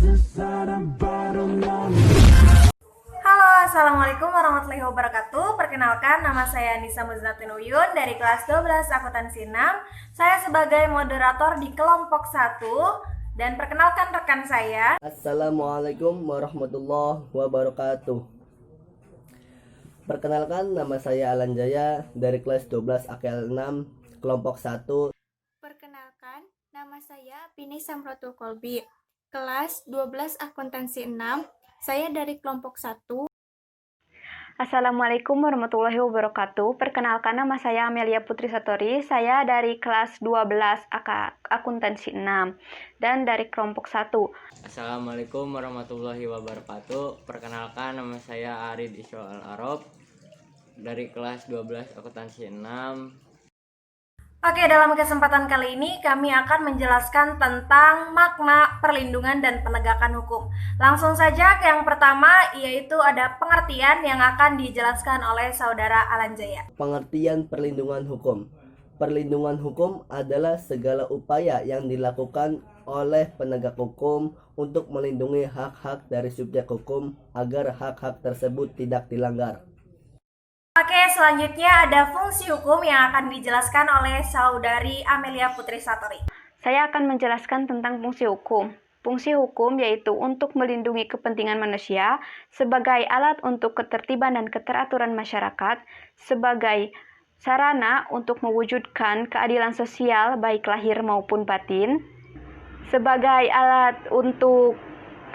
Halo, Assalamualaikum warahmatullahi wabarakatuh. Perkenalkan, nama saya Nisa Muznatin Uyun dari kelas 12 akuntansi 6. Saya sebagai moderator di kelompok 1. Dan perkenalkan rekan saya. Assalamualaikum warahmatullahi wabarakatuh. Perkenalkan, nama saya Alan Jaya dari kelas 12 AKL 6 kelompok 1. Perkenalkan, nama saya Pini Samrotul Kolbi, kelas 12 akuntansi 6. Saya dari kelompok 1. Assalamualaikum warahmatullahi wabarakatuh. Perkenalkan, nama saya Amelia Putri Satori. Saya dari kelas 12 akuntansi 6 dan dari kelompok 1. Assalamualaikum warahmatullahi wabarakatuh. Perkenalkan, nama saya Arid Isra Al-Arab dari kelas 12 akuntansi 6. Oke, dalam kesempatan kali ini kami akan menjelaskan tentang makna perlindungan dan penegakan hukum. Langsung saja ke yang pertama, yaitu ada pengertian yang akan dijelaskan oleh Saudara Alan Jaya. Pengertian perlindungan hukum. Perlindungan hukum adalah segala upaya yang dilakukan oleh penegak hukum untuk melindungi hak-hak dari subjek hukum agar hak-hak tersebut tidak dilanggar. Oke, selanjutnya ada fungsi hukum yang akan dijelaskan oleh Saudari Amelia Putri Satori. Saya akan menjelaskan tentang fungsi hukum. Fungsi hukum yaitu untuk melindungi kepentingan manusia sebagai alat untuk ketertiban dan keteraturan masyarakat, sebagai sarana untuk mewujudkan keadilan sosial baik lahir maupun batin, sebagai alat untuk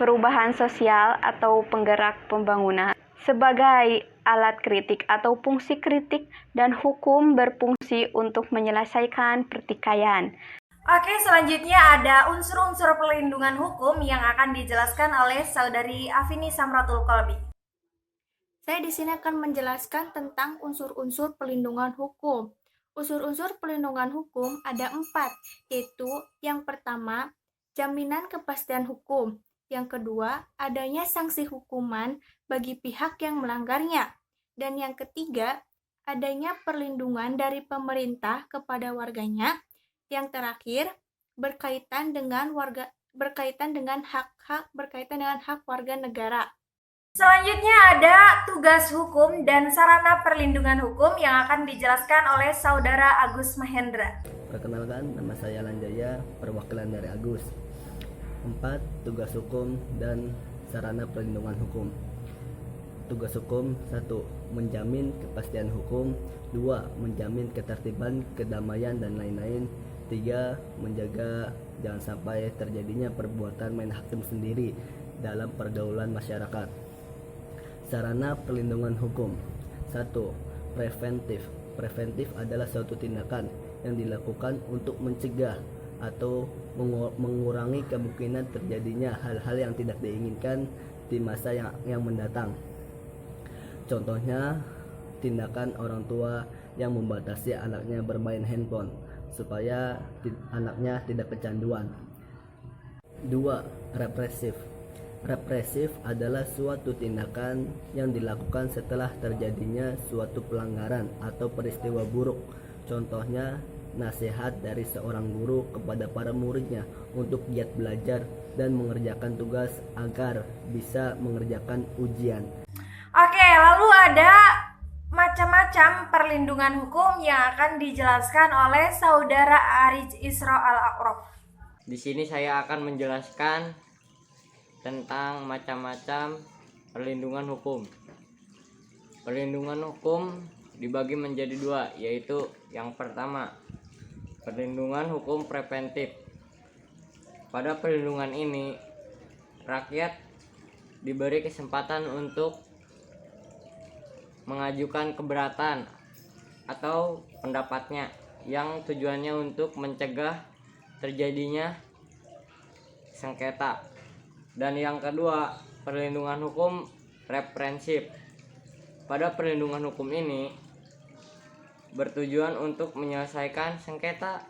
perubahan sosial atau penggerak pembangunan, sebagai alat kritik atau fungsi kritik, dan hukum berfungsi untuk menyelesaikan pertikaian. Oke, selanjutnya ada unsur-unsur perlindungan hukum yang akan dijelaskan oleh Saudari Afini Samratul Kolbi. Saya di sini akan menjelaskan tentang unsur-unsur perlindungan hukum. Unsur-unsur perlindungan hukum ada 4, yaitu yang pertama, jaminan kepastian hukum. Yang kedua, adanya sanksi hukuman bagi pihak yang melanggarnya. Dan yang ketiga, adanya perlindungan dari pemerintah kepada warganya. Yang terakhir, berkaitan dengan hak warga negara. Selanjutnya ada tugas hukum dan sarana perlindungan hukum yang akan dijelaskan oleh Saudara Agus Mahendra. Perkenalkan, nama saya Alan Jaya, perwakilan dari Agus. 4. Tugas hukum dan sarana perlindungan hukum. Tugas hukum: 1. Menjamin kepastian hukum. 2. Menjamin ketertiban, kedamaian, dan lain-lain. 3. Menjaga jangan sampai terjadinya perbuatan main hakim sendiri dalam pergaulan masyarakat. Sarana perlindungan hukum. 1. Preventif. Preventif adalah suatu tindakan yang dilakukan untuk mencegah atau mengurangi kemungkinan terjadinya hal-hal yang tidak diinginkan di masa yang mendatang. Contohnya, tindakan orang tua yang membatasi anaknya bermain handphone supaya anaknya tidak kecanduan. 2. Represif. Represif adalah suatu tindakan yang dilakukan setelah terjadinya suatu pelanggaran atau peristiwa buruk. Contohnya, nasihat dari seorang guru kepada para muridnya untuk giat belajar dan mengerjakan tugas agar bisa mengerjakan ujian. Oke, lalu ada macam-macam perlindungan hukum yang akan dijelaskan oleh Saudara Arid Isra Al-Arab. Di sini saya akan menjelaskan tentang macam-macam perlindungan hukum. Perlindungan hukum dibagi menjadi 2, yaitu yang pertama, perlindungan hukum preventif. Pada perlindungan ini, rakyat diberi kesempatan untuk mengajukan keberatan atau pendapatnya yang tujuannya untuk mencegah terjadinya sengketa. Dan yang kedua, perlindungan hukum represif. Pada perlindungan hukum ini bertujuan untuk menyelesaikan sengketa.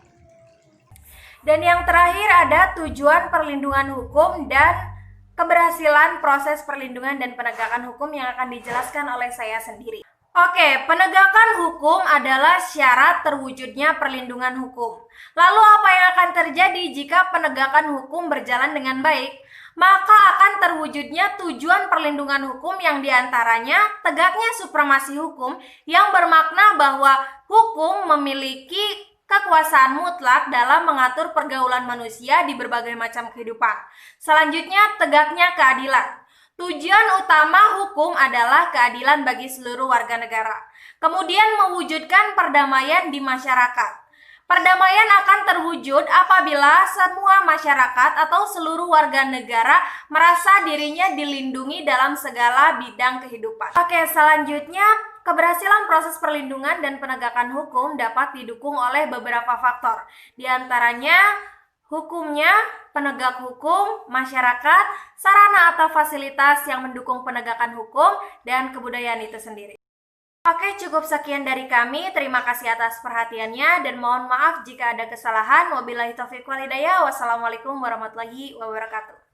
Dan yang terakhir ada tujuan perlindungan hukum dan keberhasilan proses perlindungan dan penegakan hukum yang akan dijelaskan oleh saya sendiri. Oke, penegakan hukum adalah syarat terwujudnya perlindungan hukum. Lalu apa yang akan terjadi jika penegakan hukum berjalan dengan baik? maka akan terwujudnya tujuan perlindungan hukum yang diantaranya tegaknya supremasi hukum yang bermakna bahwa hukum memiliki kekuasaan mutlak dalam mengatur pergaulan manusia di berbagai macam kehidupan. Selanjutnya, tegaknya keadilan. Tujuan utama hukum adalah keadilan bagi seluruh warga negara. Kemudian mewujudkan perdamaian di masyarakat. Perdamaian akan terwujud apabila semua masyarakat atau seluruh warga negara merasa dirinya dilindungi dalam segala bidang kehidupan. Oke, selanjutnya keberhasilan proses perlindungan dan penegakan hukum dapat didukung oleh beberapa faktor. Di antaranya hukumnya, penegak hukum, masyarakat, sarana atau fasilitas yang mendukung penegakan hukum, dan kebudayaan itu sendiri. Oke, cukup sekian dari kami. Terima kasih atas perhatiannya dan mohon maaf jika ada kesalahan. Wabillahi taufiq wal hidayah. Wassalamualaikum warahmatullahi wabarakatuh.